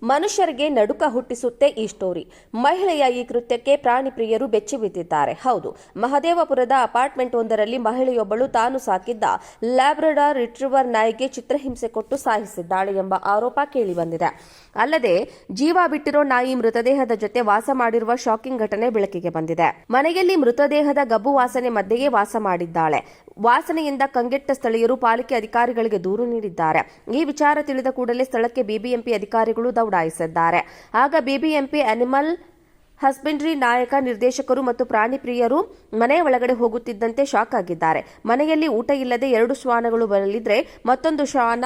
ಮನುಷ್ಯರಿಗೆ ನಡುಕ ಹುಟ್ಟಿಸುತ್ತೆ ಈ ಸ್ಟೋರಿ. ಮಹಿಳೆಯ ಈ ಕೃತ್ಯಕ್ಕೆ ಪ್ರಾಣಿ ಪ್ರಿಯರು ಬೆಚ್ಚಿ ಬಿದ್ದಿದ್ದಾರೆ. ಹೌದು, ಮಹದೇವಪುರದ ಅಪಾರ್ಟ್ಮೆಂಟ್ ಒಂದರಲ್ಲಿ ಮಹಿಳೆಯೊಬ್ಬಳು ತಾನು ಸಾಕಿದ್ದ ಲ್ಯಾಬ್ರಡಾರ್ ರಿಟ್ರೀವರ್ ನಾಯಿಗೆ ಚಿತ್ರಹಿಂಸೆ ಕೊಟ್ಟು ಸಾಯಿಸಿದ್ದಾಳೆ ಎಂಬ ಆರೋಪ ಕೇಳಿಬಂದಿದೆ. ಅಲ್ಲದೆ ಜೀವ ಬಿಟ್ಟಿರೋ ನಾಯಿ ಮೃತದೇಹದ ಜೊತೆ ವಾಸ ಮಾಡಿರುವ ಶಾಕಿಂಗ್ ಘಟನೆ ಬೆಳಕಿಗೆ ಬಂದಿದೆ. ಮನೆಯಲ್ಲಿ ಮೃತದೇಹದ ಗಬ್ಬು ವಾಸನೆ ಮಧ್ಯೆಯೇ ವಾಸ ಮಾಡಿದ್ದಾಳೆ. ವಾಸನೆಯಿಂದ ಕಂಗೆಟ್ಟ ಸ್ಥಳೀಯರು ಪಾಲಿಕೆ ಅಧಿಕಾರಿಗಳಿಗೆ ದೂರು ನೀಡಿದ್ದಾರೆ. ಈ ವಿಚಾರ ತಿಳಿದ ಕೂಡಲೇ ಸ್ಥಳಕ್ಕೆ ಬಿಬಿಎಂಪಿ ಅಧಿಕಾರಿಗಳು ದೌಡಾಯಿಸಿದ್ದಾರೆ. ಆಗ ಬಿಬಿಎಂಪಿ ಅನಿಮಲ್ ಹಸ್ಬೆಂಡ್ರಿ ನಾಯಕ ನಿರ್ದೇಶಕರು ಮತ್ತು ಪ್ರಾಣಿ ಪ್ರಿಯರು ಮನೆಯ ಒಳಗಡೆ ಹೋಗುತ್ತಿದ್ದಂತೆ ಶಾಕ್ ಆಗಿದ್ದಾರೆ. ಮನೆಯಲ್ಲಿ ಊಟ ಇಲ್ಲದೆ 2 ಶ್ವಾನಗಳು ಬರಲಿದ್ರೆ ಮತ್ತೊಂದು ಶ್ವಾನ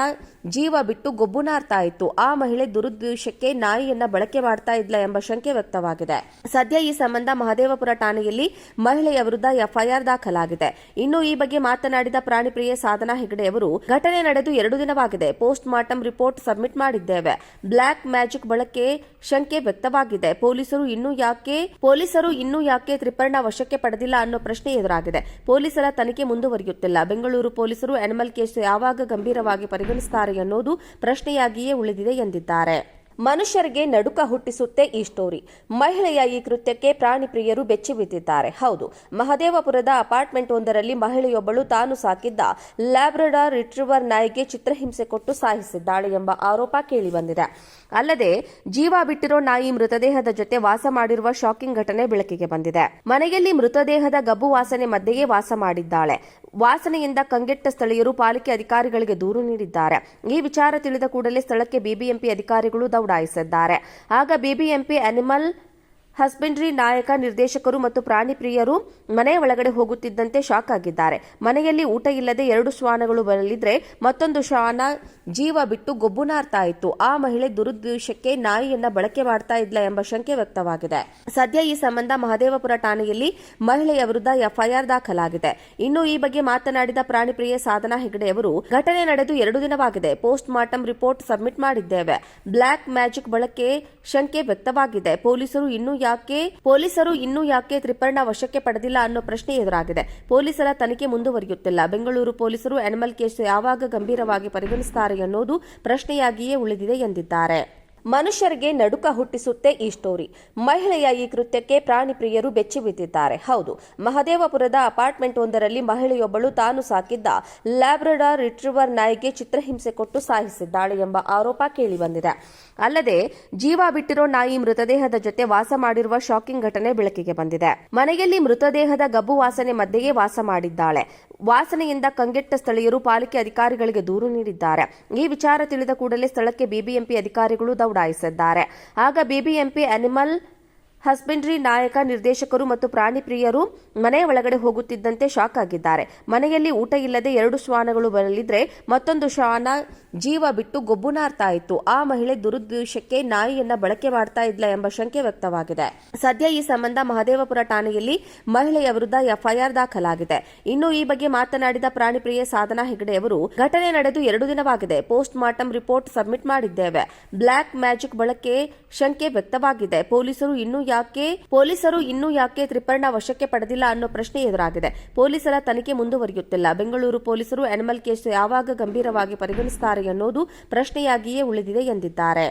ಜೀವ ಬಿಟ್ಟು ಗೊಬ್ಬು ನಾರ್ತಾ ಇತ್ತು. ಆ ಮಹಿಳೆ ದುರುದ್ದೇಶಕ್ಕೆ ನಾಯಿಯನ್ನ ಬಳಕೆ ಮಾಡ್ತಾ ಇದ್ಲ ಎಂಬ ಶಂಕೆ ವ್ಯಕ್ತವಾಗಿದೆ. ಸದ್ಯ ಈ ಸಂಬಂಧ ಮಹದೇವಪುರ ಠಾಣೆಯಲ್ಲಿ ಮಹಿಳೆಯ ವಿರುದ್ಧ ಎಫ್ಐಆರ್ ದಾಖಲಾಗಿದೆ. ಇನ್ನು ಈ ಬಗ್ಗೆ ಮಾತನಾಡಿದ ಪ್ರಾಣಿ ಪ್ರಿಯ ಸಾಧನಾ ಹೆಗಡೆ ಅವರು, ಘಟನೆ ನಡೆದು 2 ದಿನವಾಗಿದೆ. ಪೋಸ್ಟ್ ಮಾರ್ಟಂ ರಿಪೋರ್ಟ್ ಸಬ್ಮಿಟ್ ಮಾಡಿದ್ದೇವೆ. ಬ್ಲಾಕ್ ಮ್ಯಾಜಿಕ್ ಬಳಕೆ ಶಂಕೆ ವ್ಯಕ್ತವಾಗಿದೆ. ಪೊಲೀಸರು ಇನ್ನೂ ಯಾಕೆ ತ್ರಿಪರ್ಣ ವಶಕ್ಕೆ ಪಡೆದಿಲ್ಲ ಅನ್ನೋ ಪ್ರಶ್ನೆ ಎದುರಾಗಿದೆ. ಪೊಲೀಸರ ತನಿಖೆ ಮುಂದುವರಿಯುತ್ತಿಲ್ಲ. ಬೆಂಗಳೂರು ಪೊಲೀಸರು ಅನಿಮಲ್ ಕೇಸ್ ಯಾವಾಗ ಗಂಭೀರವಾಗಿ ಪರಿಗಣಿಸುತ್ತಾರೆ ಅನ್ನೋದು ಪ್ರಶ್ನೆಯಾಗಿಯೇ ಉಳಿದಿದೆ ಎಂದಿದ್ದಾರೆ. ಮನುಷ್ಯರಿಗೆ ನಡುಕ ಹುಟ್ಟಿಸುತ್ತೆ ಈ ಸ್ಟೋರಿ. ಮಹಿಳೆಯ ಈ ಕೃತ್ಯಕ್ಕೆ ಪ್ರಾಣಿ ಪ್ರಿಯರು ಬೆಚ್ಚಿ ಬಿದ್ದಿದ್ದಾರೆ. ಹೌದು, ಮಹದೇವಪುರದ ಅಪಾರ್ಟ್ಮೆಂಟ್ ಒಂದರಲ್ಲಿ ಮಹಿಳೆಯೊಬ್ಬಳು ತಾನು ಸಾಕಿದ್ದ ಲ್ಯಾಬ್ರಡಾರ್ ರಿಟ್ರೀವರ್ ನಾಯಿಗೆ ಚಿತ್ರಹಿಂಸೆ ಕೊಟ್ಟು ಸಾಯಿಸಿದ್ದಾಳೆ ಎಂಬ ಆರೋಪ ಕೇಳಿಬಂದಿದೆ. ಅಲ್ಲದೆ ಜೀವ ಬಿಟ್ಟಿರೋ ನಾಯಿ ಮೃತದೇಹದ ಜೊತೆ ವಾಸ ಮಾಡಿರುವ ಶಾಕಿಂಗ್ ಘಟನೆ ಬೆಳಕಿಗೆ ಬಂದಿದೆ. ಮನೆಯಲ್ಲಿ ಮೃತದೇಹದ ಗಬ್ಬು ವಾಸನೆ ಮಧ್ಯೆಯೇ ವಾಸ ಮಾಡಿದ್ದಾಳೆ. ವಾಸನೆಯಿಂದ ಕಂಗೆಟ್ಟ ಸ್ಥಳೀಯರು ಪಾಲಿಕೆ ಅಧಿಕಾರಿಗಳಿಗೆ ದೂರು ನೀಡಿದ್ದಾರೆ. ಈ ವಿಚಾರ ತಿಳಿದ ಕೂಡಲೇ ಸ್ಥಳಕ್ಕೆ ಬಿಬಿಎಂಪಿ ಅಧಿಕಾರಿಗಳು ದೌಡಾಯಿಸಿದ್ದಾರೆ. ಆಗ ಬಿಬಿಎಂಪಿ ಅನಿಮಲ್ ಹಸ್ಬೆಂಡ್ರಿ ನಾಯಕ ನಿರ್ದೇಶಕರು ಮತ್ತು ಪ್ರಾಣಿ ಪ್ರಿಯರು ಮನೆಯ ಒಳಗಡೆ ಹೋಗುತ್ತಿದ್ದಂತೆ ಶಾಕ್ ಆಗಿದ್ದಾರೆ. ಮನೆಯಲ್ಲಿ ಊಟ ಇಲ್ಲದೆ 2 ಶ್ವಾನಗಳು ಬರಲಿದ್ರೆ ಮತ್ತೊಂದು ಶ್ವಾನ ಜೀವ ಬಿಟ್ಟು ಗೊಬ್ಬು ನಾರ್ತಾ ಇತ್ತು. ಆ ಮಹಿಳೆ ದುರುದ್ದೇಶಕ್ಕೆ ನಾಯಿಯನ್ನ ಬಳಕೆ ಮಾಡ್ತಾ ಇದ್ಲ ಎಂಬ ಶಂಕೆ ವ್ಯಕ್ತವಾಗಿದೆ. ಸದ್ಯ ಈ ಸಂಬಂಧ ಮಹದೇವಪುರ ಠಾಣೆಯಲ್ಲಿ ಮಹಿಳೆಯ ವಿರುದ್ಧ ಎಫ್ಐಆರ್ ದಾಖಲಾಗಿದೆ. ಇನ್ನು ಈ ಬಗ್ಗೆ ಮಾತನಾಡಿದ ಪ್ರಾಣಿ ಪ್ರಿಯ ಸಾಧನಾ ಹೆಗಡೆ ಅವರು, ಘಟನೆ ನಡೆದು 2 ದಿನವಾಗಿದೆ. ಪೋಸ್ಟ್ ಮಾರ್ಟಂ ರಿಪೋರ್ಟ್ ಸಬ್ಮಿಟ್ ಮಾಡಿದ್ದೇವೆ. ಬ್ಲಾಕ್ ಮ್ಯಾಜಿಕ್ ಬಳಕೆ ಶಂಕೆ ವ್ಯಕ್ತವಾಗಿದೆ. ಪೊಲೀಸರು ಇನ್ನೂ ಯಾಕೆ ತ್ರಿಪರ್ಣ ವಶಕ್ಕೆ ಪಡೆದಿಲ್ಲ ಅನ್ನೋ ಪ್ರಶ್ನೆ ಎದುರಾಗಿದೆ. ಪೊಲೀಸರ ತನಿಖೆ ಮುಂದುವರಿಯುತ್ತಿಲ್ಲ. ಬೆಂಗಳೂರು ಪೊಲೀಸರು ಅನಿಮಲ್ ಕೇಸ್ ಯಾವಾಗ ಗಂಭೀರವಾಗಿ ಪರಿಗಣಿಸುತ್ತಾರೆ ಅನ್ನೋದು ಪ್ರಶ್ನೆಯಾಗಿಯೇ ಉಳಿದಿದೆ ಎಂದಿದ್ದಾರೆ. ಮನುಷ್ಯರಿಗೆ ನಡುಕ ಹುಟ್ಟಿಸುತ್ತೆ ಈ ಸ್ಟೋರಿ. ಮಹಿಳೆಯ ಈ ಕೃತ್ಯಕ್ಕೆ ಪ್ರಾಣಿ ಪ್ರಿಯರು ಬೆಚ್ಚಿ ಬಿದ್ದಿದ್ದಾರೆ. ಹೌದು, ಮಹದೇವಪುರದ ಅಪಾರ್ಟ್ಮೆಂಟ್ ಒಂದರಲ್ಲಿ ಮಹಿಳೆಯೊಬ್ಬಳು ತಾನು ಸಾಕಿದ್ದ ಲ್ಯಾಬ್ರಡಾರ್ ರಿಟ್ರೀವರ್ ನಾಯಿಗೆ ಚಿತ್ರಹಿಂಸೆ ಕೊಟ್ಟು ಸಾಯಿಸಿದ್ದಾಳೆ ಎಂಬ ಆರೋಪ ಕೇಳಿಬಂದಿದೆ. ಅಲ್ಲದೆ ಜೀವ ಬಿಟ್ಟಿರೋ ನಾಯಿ ಮೃತದೇಹದ ಜೊತೆ ವಾಸ ಮಾಡಿರುವ ಶಾಕಿಂಗ್ ಘಟನೆ ಬೆಳಕಿಗೆ ಬಂದಿದೆ. ಮನೆಯಲ್ಲಿ ಮೃತದೇಹದ ಗಬ್ಬು ವಾಸನೆ ಮಧ್ಯೆಯೇ ವಾಸ ಮಾಡಿದ್ದಾಳೆ. ವಾಸನೆಯಿಂದ ಕಂಗೆಟ್ಟ ಸ್ಥಳೀಯರು ಪಾಲಿಕೆ ಅಧಿಕಾರಿಗಳಿಗೆ ದೂರು ನೀಡಿದ್ದಾರೆ. ಈ ವಿಚಾರ ತಿಳಿದ ಕೂಡಲೇ ಸ್ಥಳಕ್ಕೆ ಬಿಬಿಎಂಪಿ ಅಧಿಕಾರಿಗಳು ದೌಡಾಯಿಸಿದ್ದಾರೆ. ಆಗ ಬಿಬಿಎಂಪಿ ಅನಿಮಲ್ ಹಸ್ಬೆಂಡ್ರಿ ನಾಯಕ ನಿರ್ದೇಶಕರು ಮತ್ತು ಪ್ರಾಣಿ ಪ್ರಿಯರು ಮನೆಯ ಒಳಗಡೆ ಹೋಗುತ್ತಿದ್ದಂತೆ ಶಾಕ್ ಆಗಿದ್ದಾರೆ. ಮನೆಯಲ್ಲಿ ಊಟ ಇಲ್ಲದೆ 2 ಶ್ವಾನಗಳು ಬರಲಿದ್ರೆ ಮತ್ತೊಂದು ಶ್ವಾನ ಜೀವ ಬಿಟ್ಟು ಗೊಬ್ಬು ನಾರ್ತಾ ಇತ್ತು. ಆ ಮಹಿಳೆ ದುರುದ್ದೇಶಕ್ಕೆ ನಾಯಿಯನ್ನ ಬಳಕೆ ಮಾಡ್ತಾ ಇದ್ಲ ಎಂಬ ಶಂಕೆ ವ್ಯಕ್ತವಾಗಿದೆ. ಸದ್ಯ ಈ ಸಂಬಂಧ ಮಹದೇವಪುರ ಠಾಣೆಯಲ್ಲಿ ಮಹಿಳೆಯ ವಿರುದ್ಧ ಎಫ್ಐಆರ್ ದಾಖಲಾಗಿದೆ. ಇನ್ನು ಈ ಬಗ್ಗೆ ಮಾತನಾಡಿದ ಪ್ರಾಣಿ ಪ್ರಿಯ ಸಾಧನಾ ಹೆಗಡೆ ಅವರು, ಘಟನೆ ನಡೆದು 2 ದಿನವಾಗಿದೆ. ಪೋಸ್ಟ್ ಮಾರ್ಟಂ ರಿಪೋರ್ಟ್ ಸಬ್ಮಿಟ್ ಮಾಡಿದ್ದೇವೆ. ಬ್ಲಾಕ್ ಮ್ಯಾಜಿಕ್ ಬಳಕೆ ಶಂಕೆ ವ್ಯಕ್ತವಾಗಿದೆ. ಪೊಲೀಸರು ಇನ್ನೂ ಯಾಕೆ ತ್ರಿಪರ್ಣ ವಶಕ್ಕೆ ಪಡೆದಿಲ್ಲ ಅನ್ನೋ ಪ್ರಶ್ನೆ ಎದುರಾಗಿದೆ. ಪೊಲೀಸರ ತನಿಖೆ ಮುಂದುವರಿಯುತ್ತಿಲ್ಲ. ಬೆಂಗಳೂರು ಪೊಲೀಸರು ಅನಿಮಲ್ ಕೇಸ್ ಯಾವಾಗ ಗಂಭೀರವಾಗಿ ಪರಿಗಣಿಸುತ್ತಾರೆ ಅನ್ನೋದು ಪ್ರಶ್ನೆಯಾಗಿಯೇ ಉಳಿದಿದೆ ಎಂದಿದ್ದಾರೆ.